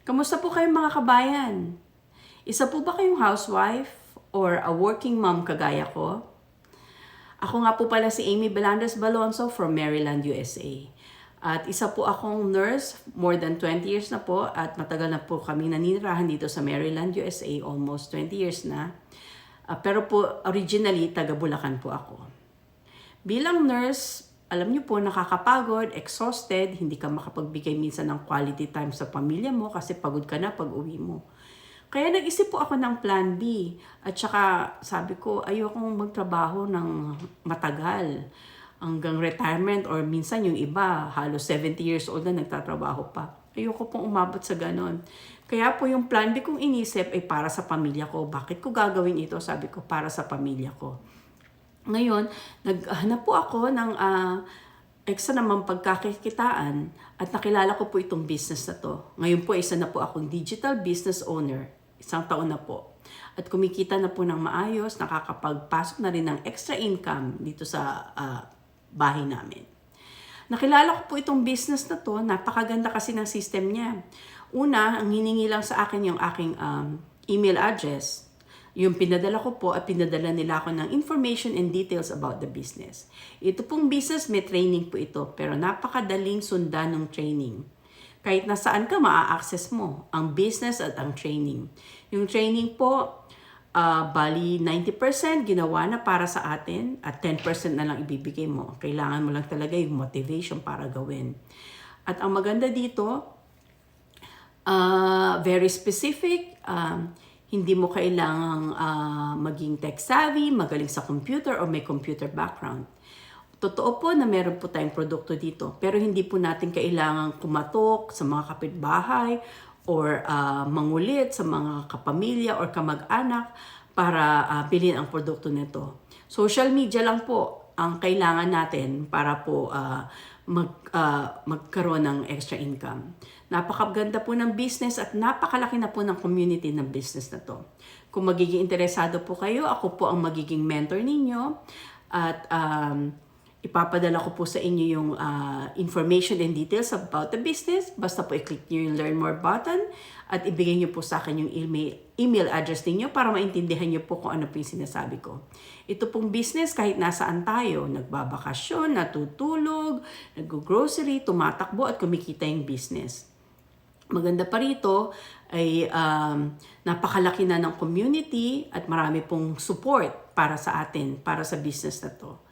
Kamusta po kayong mga kabayan? Isa po ba kayong housewife or a working mom kagaya ko? Ako nga po pala si Amy Belandres Balonzo from Maryland, USA. At isa po akong nurse, more than 20 years na po at matagal na po kami naninirahan dito sa Maryland, USA, almost 20 years na. Pero po originally taga Bulacan po ako. Bilang nurse, alam niyo po, nakakapagod, exhausted, hindi ka makapagbigay minsan ng quality time sa pamilya mo kasi pagod ka na pag uwi mo. Kaya nag-isip po ako ng plan B. At saka sabi ko, ayokong magtrabaho ng matagal hanggang retirement or minsan yung iba, halos 70 years old na nagtatrabaho pa. Ayoko pong umabot sa ganon. Kaya po yung plan B kong inisip ay para sa pamilya ko. Bakit ko gagawin ito? Sabi ko, para sa pamilya ko. Ngayon, naghanap po ako ng extra naman pagkakikitaan at nakilala ko po itong business na to. Ngayon po, isa na po akong digital business owner. Isang taon na po. At kumikita na po ng maayos, nakakapagpasok na rin ng extra income dito sa bahay namin. Nakilala ko po itong business na to, napakaganda kasi ng system niya. Una, ang hiningi lang sa akin yung aking email address. Yung pinadala ko po at pinadala nila ako ng information and details about the business. Ito pong business, may training po ito, pero napakadaling sundan ng training. Kahit nasaan ka, maa-access mo ang business at ang training. Yung training po, bali 90% ginawa na para sa atin at 10% na lang ibibigay mo. Kailangan mo lang talaga yung motivation para gawin. At ang maganda dito, very specific, hindi mo kailangang maging tech savvy, magaling sa computer o may computer background. Totoo po na meron po tayong produkto dito, pero hindi po natin kailangang kumatok sa mga kapitbahay or mangulit sa mga kapamilya or kamag-anak para bilhin ang produkto nito. Social media lang po ang kailangan natin para po magkaroon ng extra income. Napakaganda po ng business at napakalaki na po ng community ng business na to. Kung magiging interesado po kayo, ako po ang magiging mentor ninyo at ipapadala ko po sa inyo yung information and details about the business. Basta po i-click nyo yung learn more button at ibigay nyo po sa akin yung email address ninyo para maintindihan nyo po kung ano po yung sinasabi ko. Ito pong business kahit nasaan tayo, nagbabakasyon, natutulog, nag-grocery, tumatakbo at kumikita yung business. Maganda pa rito ay napakalaki na ng community at marami pong support para sa atin, para sa business na to.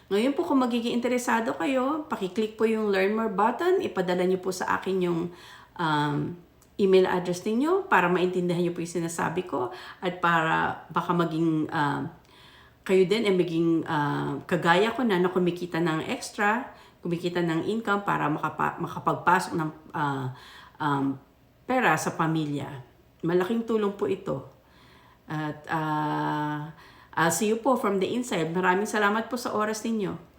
Ngayon po kung magiging interesado kayo, pakiclick po yung learn more button, ipadala nyo po sa akin yung email address niyo para maintindihan nyo po yung sinasabi ko at para baka maging kayo din ay maging kagaya ko na kumikita ng extra, kumikita ng income para makapagpasok ng pera sa pamilya. Malaking tulong po ito. At I'll see you po from the inside. Maraming salamat po sa oras ninyo.